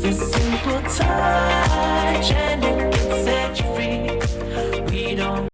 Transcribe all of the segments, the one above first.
a simple touch and it can set you free. We don't.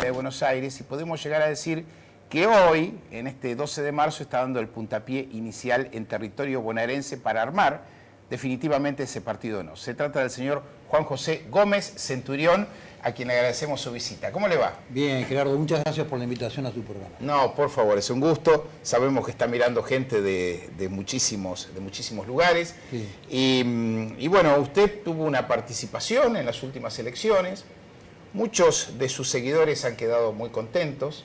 De Buenos Aires, y podemos llegar a decir que hoy, en este 12 de marzo, está dando el puntapié inicial en territorio bonaerense para armar definitivamente ese partido no. Se trata del señor Juan José Gómez Centurión, a quien le agradecemos su visita. ¿Cómo le va? Bien, Gerardo, muchas gracias por la invitación a su programa. No, por favor, es un gusto. Sabemos que está mirando gente de muchísimos lugares. Sí. Y bueno, usted tuvo una participación en las últimas elecciones. Muchos de sus seguidores han quedado muy contentos.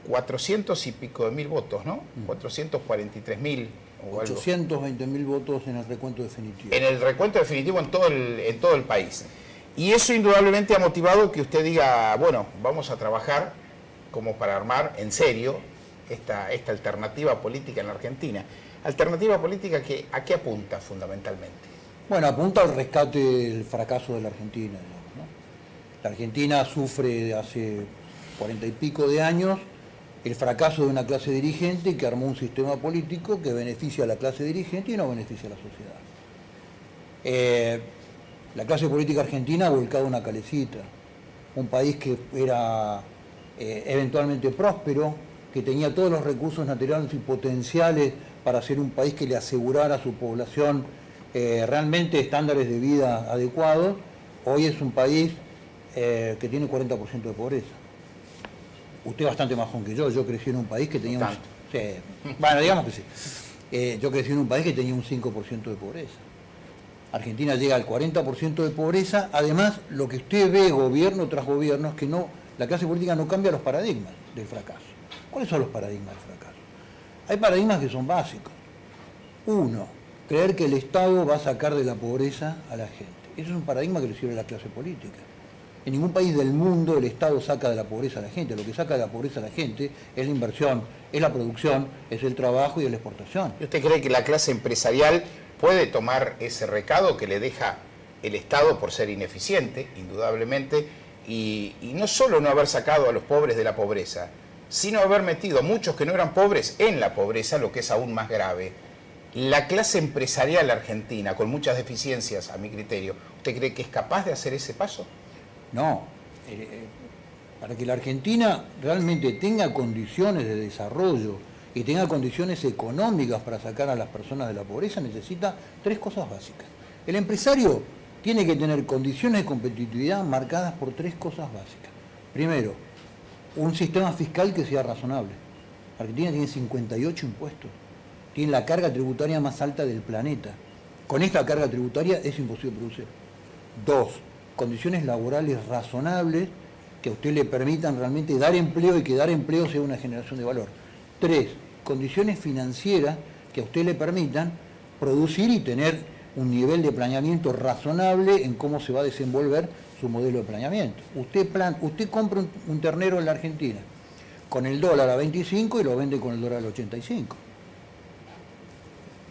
400 y pico de mil votos, ¿no? 443.000 o algo. 820.000 votos en el recuento definitivo. En el recuento definitivo en todo el país. Y eso indudablemente ha motivado que usted diga, bueno, vamos a trabajar como para armar en serio esta alternativa política en la Argentina. Alternativa política que ¿a qué apunta fundamentalmente? Bueno, apunta al rescate del fracaso de la Argentina, digamos, ¿no? La Argentina sufre de hace 40 y pico de años el fracaso de una clase dirigente que armó un sistema político que beneficia a la clase dirigente y no beneficia a la sociedad. La clase política argentina ha volcado una calecita, un país que era eventualmente próspero, que tenía todos los recursos naturales y potenciales para ser un país que le asegurara a su población realmente estándares de vida adecuados. Hoy es un país que tiene 40% de pobreza. Usted bastante más joven que yo crecí en un país que tenía bueno, digamos que sí. Yo crecí en un país que tenía un 5% de pobreza. Argentina llega al 40% de pobreza. Además, lo que usted ve gobierno tras gobierno es que la clase política no cambia los paradigmas del fracaso. ¿Cuáles son los paradigmas del fracaso? Hay paradigmas que son básicos. Uno, creer que el Estado va a sacar de la pobreza a la gente. Eso es un paradigma que le sirve a la clase política. En ningún país del mundo el Estado saca de la pobreza a la gente. Lo que saca de la pobreza a la gente es la inversión, es la producción, es el trabajo y es la exportación. ¿Y usted cree que la clase empresarial puede tomar ese recado que le deja el Estado por ser ineficiente, indudablemente, y no solo no haber sacado a los pobres de la pobreza, sino haber metido a muchos que no eran pobres en la pobreza, lo que es aún más grave? La clase empresarial argentina, con muchas deficiencias a mi criterio, ¿usted cree que es capaz de hacer ese paso? No. Para que la Argentina realmente tenga condiciones de desarrollo y tenga condiciones económicas para sacar a las personas de la pobreza, necesita tres cosas básicas. El empresario tiene que tener condiciones de competitividad marcadas por tres cosas básicas. Primero, un sistema fiscal que sea razonable. Argentina tiene 58 impuestos, tiene la carga tributaria más alta del planeta. Con esta carga tributaria es imposible producir. Dos, condiciones laborales razonables que a usted le permitan realmente dar empleo y que dar empleo sea una generación de valor. Tres, condiciones financieras que a usted le permitan producir y tener un nivel de planeamiento razonable en cómo se va a desenvolver su modelo de planeamiento. Usted compra un ternero en la Argentina con el dólar a 25 y lo vende con el dólar a 85.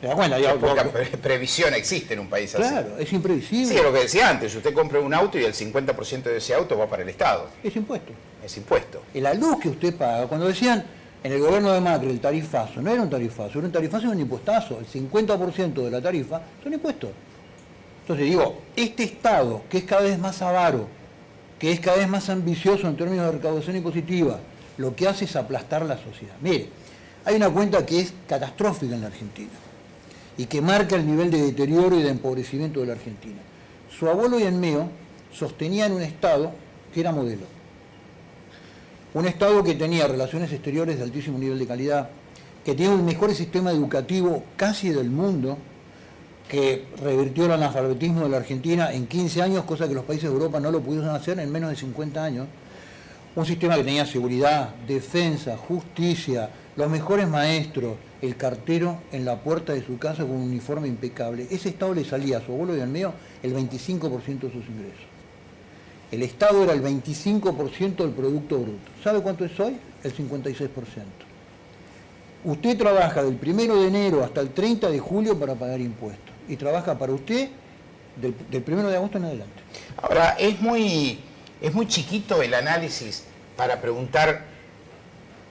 ¿Te das cuenta? Qué poca previsión existe en un país así. Claro, es imprevisible. Sí, es lo que decía antes, usted compra un auto y el 50% de ese auto va para el Estado. Es impuesto. Es impuesto. La luz que usted paga, cuando decían en el gobierno de Macri el tarifazo, no era un tarifazo, era un impuestazo. El 50% de la tarifa son impuestos. Entonces digo, este Estado, que es cada vez más avaro, que es cada vez más ambicioso en términos de recaudación impositiva, lo que hace es aplastar la sociedad. Mire, hay una cuenta que es catastrófica en la Argentina y que marca el nivel de deterioro y de empobrecimiento de la Argentina. Su abuelo y el mío sostenían un Estado que era modelo. Un Estado que tenía relaciones exteriores de altísimo nivel de calidad, que tiene el mejor sistema educativo casi del mundo, que revirtió el analfabetismo de la Argentina en 15 años, cosa que los países de Europa no lo pudieron hacer en menos de 50 años. Un sistema que tenía seguridad, defensa, justicia, los mejores maestros, el cartero en la puerta de su casa con un uniforme impecable. Ese Estado le salía a su abuelo y al mío el 25% de sus ingresos. El Estado era el 25% del Producto Bruto. ¿Sabe cuánto es hoy? El 56%. Usted trabaja del 1 de enero hasta el 30 de julio para pagar impuestos. Y trabaja para usted del 1 de agosto en adelante. Ahora, es muy Es muy chiquito el análisis para preguntar,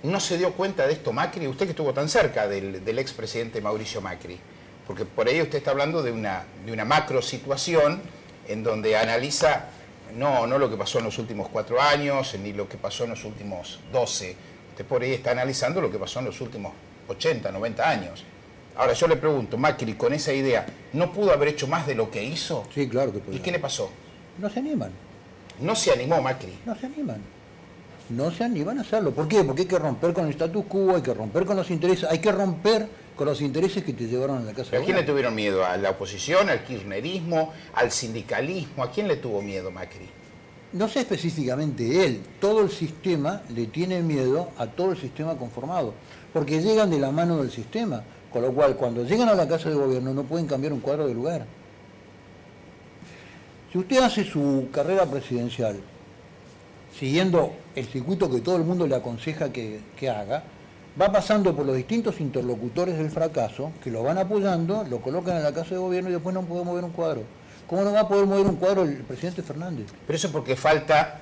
¿no se dio cuenta de esto Macri? Usted que estuvo tan cerca del expresidente Mauricio Macri, porque por ahí usted está hablando de una macro situación en donde analiza no lo que pasó en los últimos 4 años, ni lo que pasó en los últimos 12. Usted por ahí está analizando lo que pasó en los últimos 80, 90 años. Ahora yo le pregunto, Macri con esa idea, ¿no pudo haber hecho más de lo que hizo? Sí, claro que podía. ¿Y qué le pasó? No se animan. No se animó Macri. No se animan. No se animan a hacerlo. ¿Por qué? Porque hay que romper con el status quo, hay que romper con los intereses, hay que romper con los intereses que te llevaron a la casa de ¿A quién le gobierno. tuvieron miedo? ¿A la oposición, al kirchnerismo, al sindicalismo? ¿A quién le tuvo miedo Macri? No sé específicamente él, todo el sistema le tiene miedo a todo el sistema conformado, porque llegan de la mano del sistema, con lo cual cuando llegan a la casa de gobierno no pueden cambiar un cuadro de lugar. Si usted hace su carrera presidencial siguiendo el circuito que todo el mundo le aconseja que haga, va pasando por los distintos interlocutores del fracaso, que lo van apoyando, lo colocan en la casa de gobierno y después no puede mover un cuadro. ¿Cómo no va a poder mover un cuadro el presidente Fernández? Pero eso porque falta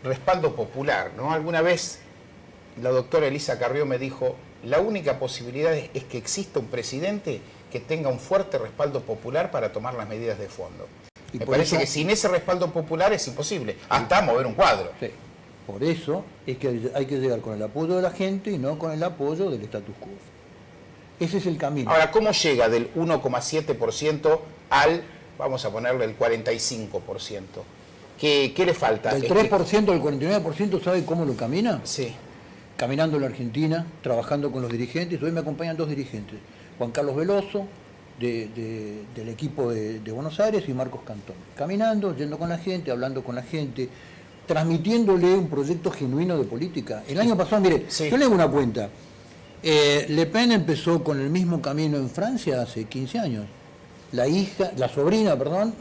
respaldo popular, ¿no? Alguna vez la doctora Elisa Carrió me dijo, la única posibilidad es que exista un presidente que tenga un fuerte respaldo popular para tomar las medidas de fondo. Y Me por parece eso- que sin ese respaldo popular es imposible, hasta mover un cuadro. Sí. Por eso es que hay que llegar con el apoyo de la gente y no con el apoyo del status quo. Ese es el camino. Ahora, ¿cómo llega del 1,7% al, vamos a ponerle, el 45%? ¿Qué le falta? Del Es que- 3% al 49%, ¿sabe cómo lo camina? Sí. Caminando en la Argentina, trabajando con los dirigentes. Hoy me acompañan 2 dirigentes, Juan Carlos Veloso, del equipo de Buenos Aires, y Marcos Cantón. Caminando, yendo con la gente, hablando con la gente, transmitiéndole un proyecto genuino de política. El año pasado, mire, Sí. yo le hago una cuenta. Le Pen empezó con el mismo camino en Francia hace 15 años. La sobrina,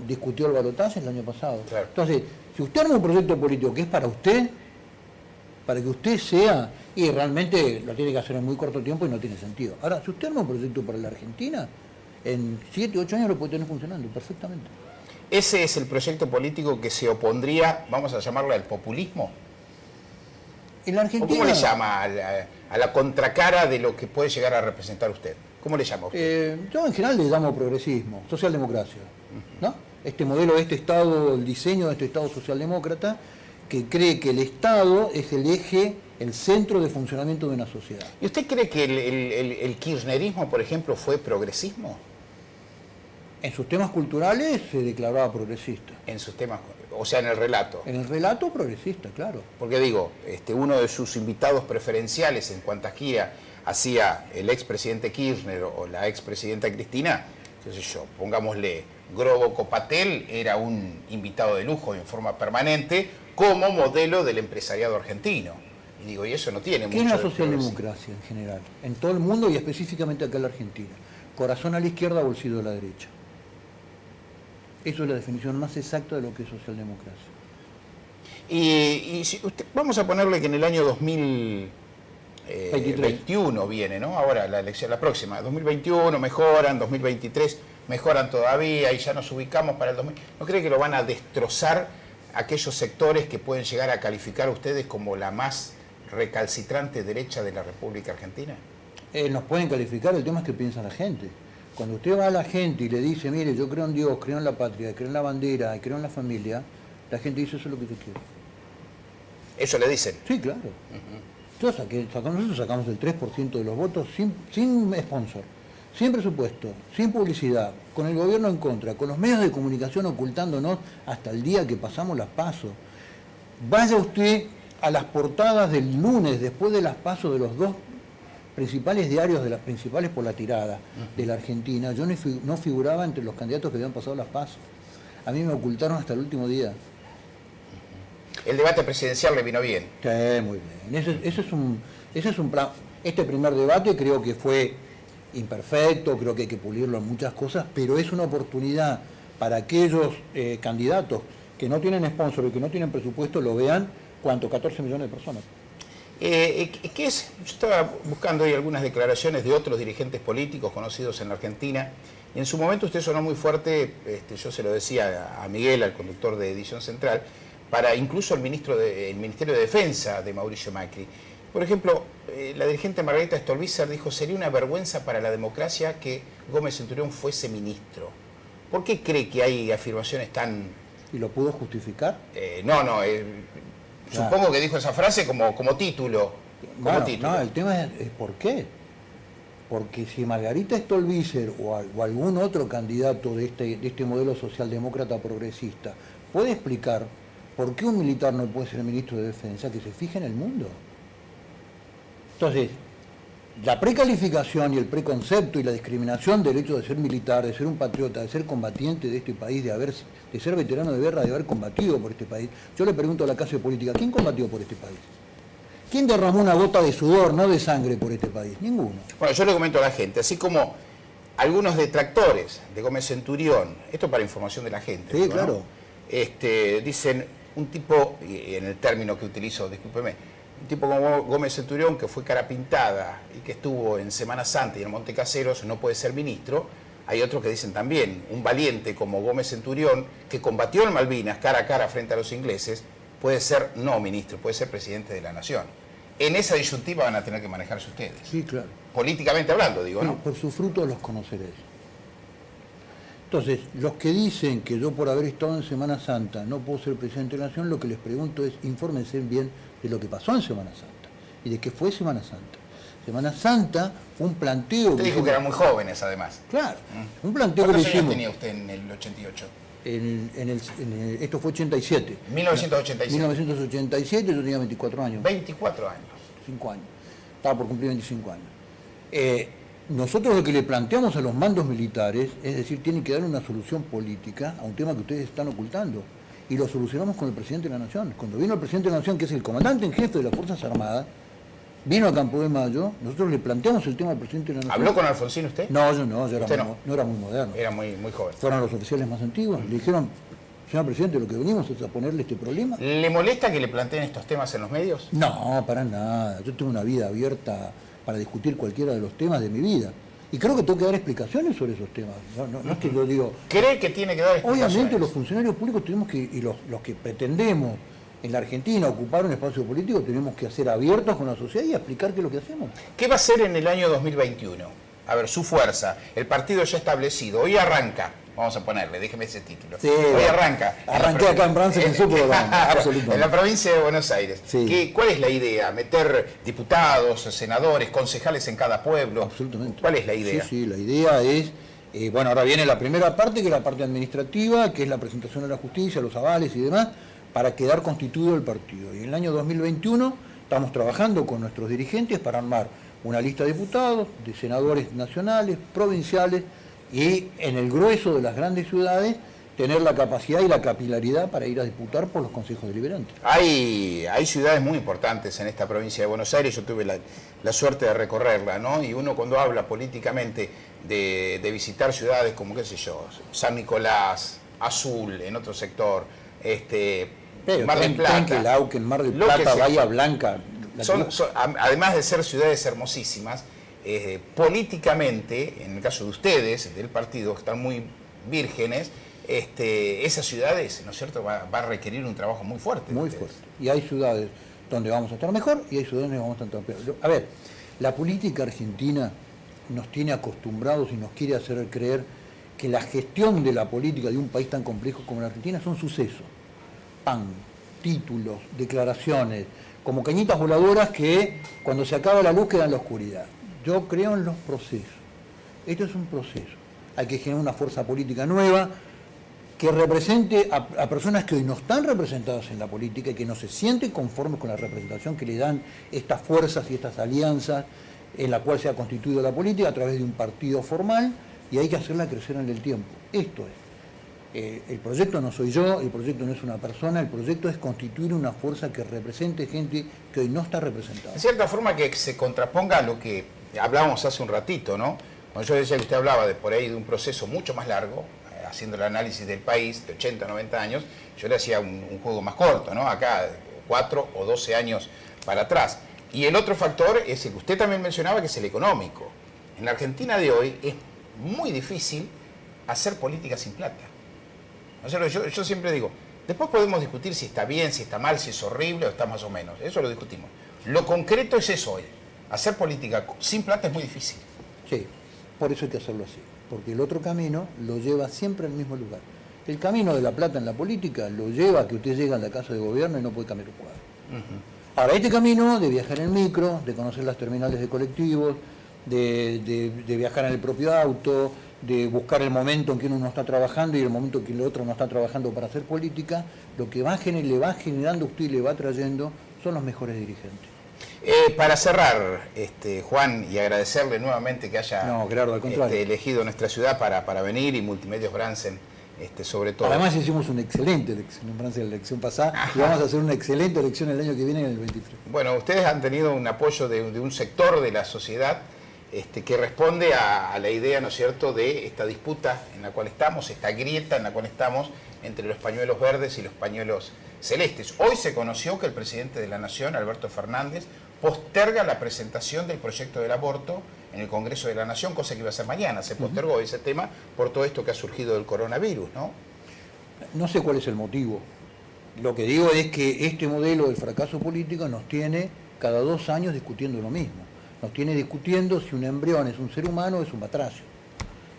discutió el balotaje el año pasado. Claro. Entonces, si usted arma un proyecto político que es para usted, para que usted sea, y realmente lo tiene que hacer en muy corto tiempo y no tiene sentido. Ahora, si usted arma un proyecto para la Argentina, en 7, 8 años lo puede tener funcionando perfectamente. Ese es el proyecto político que se opondría, vamos a llamarlo, al populismo. En la ¿O Argentina... cómo le llama a la contracara de lo que puede llegar a representar usted? ¿Cómo le llama usted? Yo en general le llamo progresismo, socialdemocracia, ¿no? Este modelo de este Estado, el diseño de este Estado socialdemócrata, que cree que el Estado es el eje, el centro de funcionamiento de una sociedad. ¿Y usted cree que el kirchnerismo, por ejemplo, fue progresismo? En sus temas culturales se declaraba progresista. En sus temas, o sea, en el relato. En el relato progresista, claro. Porque digo, uno de sus invitados preferenciales en cuantas gira hacía el expresidente Kirchner o la expresidenta Cristina, qué sé yo, pongámosle, Grobo Copatel era un invitado de lujo en forma permanente como modelo del empresariado argentino. Y digo, y eso no tiene ¿Qué mucho es la de socialdemocracia en general? En todo el mundo y específicamente acá en la Argentina. Corazón a la izquierda, bolsillo a la derecha. Eso es la definición más exacta de lo que es socialdemocracia. Y si vamos a ponerle que en el año 2021 viene, ¿no? Ahora la elección, la próxima, 2021 mejoran, 2023 mejoran todavía y ya nos ubicamos para el 2000. ¿No cree que lo van a destrozar aquellos sectores que pueden llegar a calificar a ustedes como la más recalcitrante derecha de la República Argentina? Nos pueden calificar, el tema es que piensa la gente. Cuando usted va a la gente y le dice, mire, yo creo en Dios, creo en la patria, creo en la bandera, creo en la familia, la gente dice, eso es lo que yo quiero. Eso le dicen. Sí, claro. Nosotros sacamos el 3% de los votos sin sponsor, sin presupuesto, sin publicidad, con el gobierno en contra, con los medios de comunicación ocultándonos hasta el día que pasamos las PASO. Vaya usted a las portadas del lunes, después de las PASO de los 2 principales diarios, de las principales por la tirada de la Argentina. Yo no figuraba entre los candidatos que habían pasado las PASO. A mí me ocultaron hasta el último día. El debate presidencial le vino bien. Sí, muy bien. Ese es un plan. Este primer debate creo que fue imperfecto, creo que hay que pulirlo en muchas cosas, pero es una oportunidad para aquellos candidatos que no tienen sponsor y que no tienen presupuesto, lo vean, ¿cuánto? 14 millones de personas. ¿Qué es? Yo estaba buscando hoy algunas declaraciones de otros dirigentes políticos conocidos en la Argentina, y en su momento usted sonó muy fuerte, yo se lo decía a Miguel, al conductor de Edición Central, para incluso el Ministerio de Defensa de Mauricio Macri. Por ejemplo, la dirigente Margarita Stolbizer dijo: sería una vergüenza para la democracia que Gómez Centurión fuese ministro. ¿Por qué cree que hay afirmaciones tan... ¿Y lo pudo justificar? Supongo que dijo esa frase como título. Bueno, no, el tema es por qué. Porque si Margarita Stolbizer o algún otro candidato de este modelo socialdemócrata progresista puede explicar por qué un militar no puede ser ministro de Defensa, que se fije en el mundo. Entonces, la precalificación y el preconcepto y la discriminación del hecho de ser militar, de ser un patriota, de ser combatiente de este país, de ser veterano de guerra, de haber combatido por este país. Yo le pregunto a la clase política: ¿quién combatió por este país? ¿Quién derramó una gota de sudor, no de sangre, por este país? Ninguno. Bueno, yo le comento a la gente, así como algunos detractores de Gómez Centurión, esto para información de la gente, Sí, digo, claro. ¿no? Dicen, un tipo, y en el término que utilizo, discúlpeme, un tipo como Gómez Centurión, que fue cara pintada y que estuvo en Semana Santa y en Monte Caseros, no puede ser ministro. Hay otros que dicen también, un valiente como Gómez Centurión, que combatió en Malvinas cara a cara frente a los ingleses, puede ser no ministro, puede ser presidente de la nación. En esa disyuntiva van a tener que manejarse ustedes. Sí, claro. Políticamente hablando, digo, ¿no? Por sus frutos los conoceréis. Entonces, los que dicen que yo por haber estado en Semana Santa no puedo ser presidente de la Nación, lo que les pregunto es: infórmense bien de lo que pasó en Semana Santa y de qué fue Semana Santa. Semana Santa fue un planteo... Usted dijo que eran muy jóvenes, además. Claro, un planteo que le ¿Cuántos años hicimos... tenía usted en el 88? Esto fue 87. 1987. 1987 yo tenía 24 años. 24 años. 5 años. Estaba por cumplir 25 años. Nosotros lo que le planteamos a los mandos militares es decir, tienen que dar una solución política a un tema que ustedes están ocultando. Y lo solucionamos con el presidente de la Nación. Cuando vino el presidente de la Nación, que es el comandante en jefe de las Fuerzas Armadas, vino a Campo de Mayo, nosotros le planteamos el tema al presidente de la Nación. ¿Habló con Alfonsín usted? No, yo no, yo ¿Usted era no? no era muy moderno. Era muy joven. Fueron los oficiales más antiguos. Le dijeron: señor presidente, lo que venimos es a ponerle este problema. ¿Le molesta que le planteen estos temas en los medios? No, para nada. Yo tengo una vida abierta para discutir cualquiera de los temas de mi vida. Y creo que tengo que dar explicaciones sobre esos temas. No es que yo digo... ¿Cree que tiene que dar explicaciones? Obviamente los funcionarios públicos tenemos que, y los que pretendemos en la Argentina ocupar un espacio político, tenemos que ser abiertos con la sociedad y explicar qué es lo que hacemos. ¿Qué va a hacer en el año 2021? A ver, su fuerza, el partido ya establecido, hoy arranca, vamos a ponerle, déjeme ese título. Sí, hoy arranca. Arranqué acá en Brance en su programa, absolutamente. En la provincia de Buenos Aires. Sí. ¿Cuál es la idea? ¿Meter diputados, senadores, concejales en cada pueblo? Absolutamente. ¿Cuál es la idea? Sí, la idea es... bueno, ahora viene la primera parte, que es la parte administrativa, que es la presentación a la justicia, los avales y demás, para quedar constituido el partido. Y en el año 2021 estamos trabajando con nuestros dirigentes para armar una lista de diputados, de senadores nacionales, provinciales, y en el grueso de las grandes ciudades tener la capacidad y la capilaridad para ir a disputar por los consejos deliberantes. Hay ciudades muy importantes en esta provincia de Buenos Aires, yo tuve la suerte de recorrerla, ¿no? Y uno cuando habla políticamente de visitar ciudades como, qué sé yo, San Nicolás, Azul, en otro sector, Mar del Plata, Trenquelauquen, Mar del Plata, Bahía Blanca. Además de ser ciudades hermosísimas, políticamente, en el caso de ustedes, del partido, que están muy vírgenes, esas ciudades, ¿no es cierto?, va a requerir un trabajo muy fuerte. Muy fuerte. Y hay ciudades donde vamos a estar mejor y hay ciudades donde vamos a estar peor. A ver, la política argentina nos tiene acostumbrados y nos quiere hacer creer que la gestión de la política de un país tan complejo como la Argentina son sucesos. Pan, títulos, declaraciones, como cañitas voladoras que cuando se acaba la luz queda en la oscuridad. Yo creo en los procesos. Esto es un proceso. Hay que generar una fuerza política nueva que represente a personas que hoy no están representadas en la política y que no se sienten conformes con la representación que le dan estas fuerzas y estas alianzas en la cual se ha constituido la política a través de un partido formal, y hay que hacerla crecer en el tiempo. Esto es. El proyecto no soy yo, el proyecto no es una persona, el proyecto es constituir una fuerza que represente gente que hoy no está representada. En cierta forma que se contraponga a lo que hablábamos hace un ratito, ¿no? Cuando yo decía que usted hablaba de por ahí de un proceso mucho más largo, haciendo el análisis del país de 80, 90 años, yo le hacía un juego más corto, ¿no? Acá 4 o 12 años para atrás. Y el otro factor es el que usted también mencionaba, que es el económico. En la Argentina de hoy es muy difícil hacer política sin plata. O sea, yo siempre digo, Después podemos discutir si está bien, si está mal, si es horrible o está más o menos. Eso lo discutimos. Lo concreto es eso hoy. Hacer política sin plata es muy difícil. Sí, por eso hay que hacerlo así. Porque el otro camino lo lleva siempre al mismo lugar. El camino de la plata en la política lo lleva a que usted llega a la casa de gobierno y no puede cambiar un cuadro. Ahora, este camino de viajar en micro, de conocer las terminales de colectivos, de viajar en el propio auto, de buscar el momento en que uno no está trabajando y el momento en que el otro no está trabajando para hacer política, lo que le va generando a usted y le va trayendo son los mejores dirigentes. Para cerrar, Juan, y agradecerle nuevamente que haya No, Gerardo, al contrario. elegido nuestra ciudad para venir y Multimedios Bransen, sobre todo. Además hicimos una excelente elección en Francia, la elección pasada, Ajá. y vamos a hacer una excelente elección el año que viene, en el 23. Bueno, ustedes han tenido un apoyo de un sector de la sociedad que responde a la idea, ¿no es cierto?, de esta disputa en la cual estamos, esta grieta en la cual estamos entre los pañuelos verdes y los pañuelos celestes. Hoy se conoció que el presidente de la Nación, Alberto Fernández, posterga la presentación del proyecto del aborto en el Congreso de la Nación, cosa que iba a ser mañana. Se postergó ese tema por todo esto que ha surgido del coronavirus, ¿no? No sé cuál es el motivo. Lo que digo es que este modelo del fracaso político nos tiene cada 2 años discutiendo lo mismo. Nos tiene discutiendo si un embrión es un ser humano o es un batracio.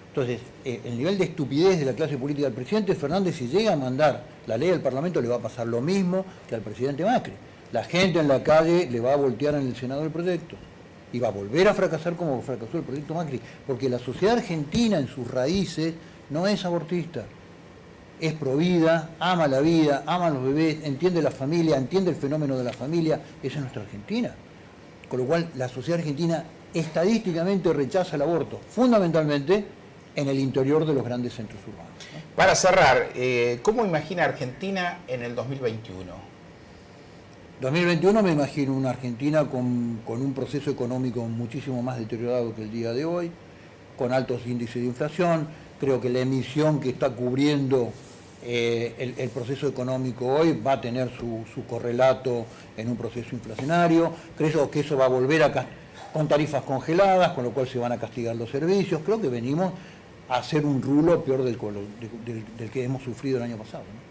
Entonces, el nivel de estupidez de la clase política del presidente Fernández, si llega a mandar la ley al Parlamento, le va a pasar lo mismo que al presidente Macri. La gente en la calle le va a voltear en el Senado el proyecto y va a volver a fracasar como fracasó el proyecto Macri, porque la sociedad argentina en sus raíces no es abortista, es provida, ama la vida, ama a los bebés, entiende la familia, entiende el fenómeno de la familia. Esa es nuestra Argentina. Con lo cual, la sociedad argentina estadísticamente rechaza el aborto, fundamentalmente en el interior de los grandes centros urbanos, ¿no? Para cerrar, ¿cómo imagina Argentina en el 2021? 2021 me imagino una Argentina con un proceso económico muchísimo más deteriorado que el día de hoy, con altos índices de inflación. Creo que la emisión que está cubriendo el proceso económico hoy va a tener su correlato en un proceso inflacionario. Creo que eso va a volver con tarifas congeladas, con lo cual se van a castigar los servicios. Creo que venimos a hacer un rulo peor del que hemos sufrido el año pasado, ¿no?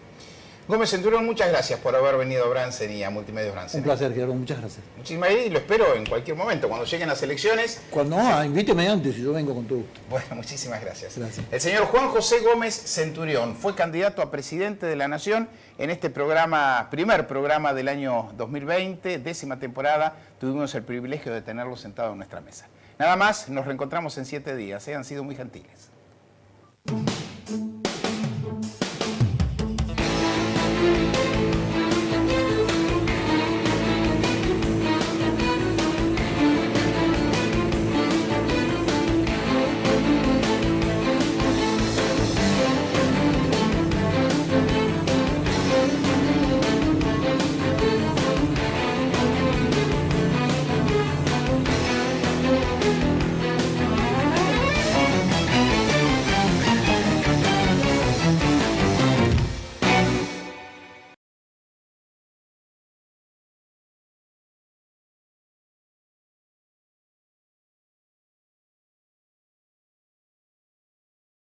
Gómez Centurión, muchas gracias por haber venido a Bransen y a Multimedios Bransen. Un placer, Gerardo, muchas gracias. Muchísimas gracias y lo espero en cualquier momento, cuando lleguen las elecciones. Cuando no, invíteme antes y yo vengo con todo gusto. Bueno, muchísimas gracias. Gracias. El señor Juan José Gómez Centurión fue candidato a presidente de la Nación en este programa, primer programa del año 2020, 10ª temporada. Tuvimos el privilegio de tenerlo sentado en nuestra mesa. Nada más, nos reencontramos en 7 días. Han sido muy gentiles.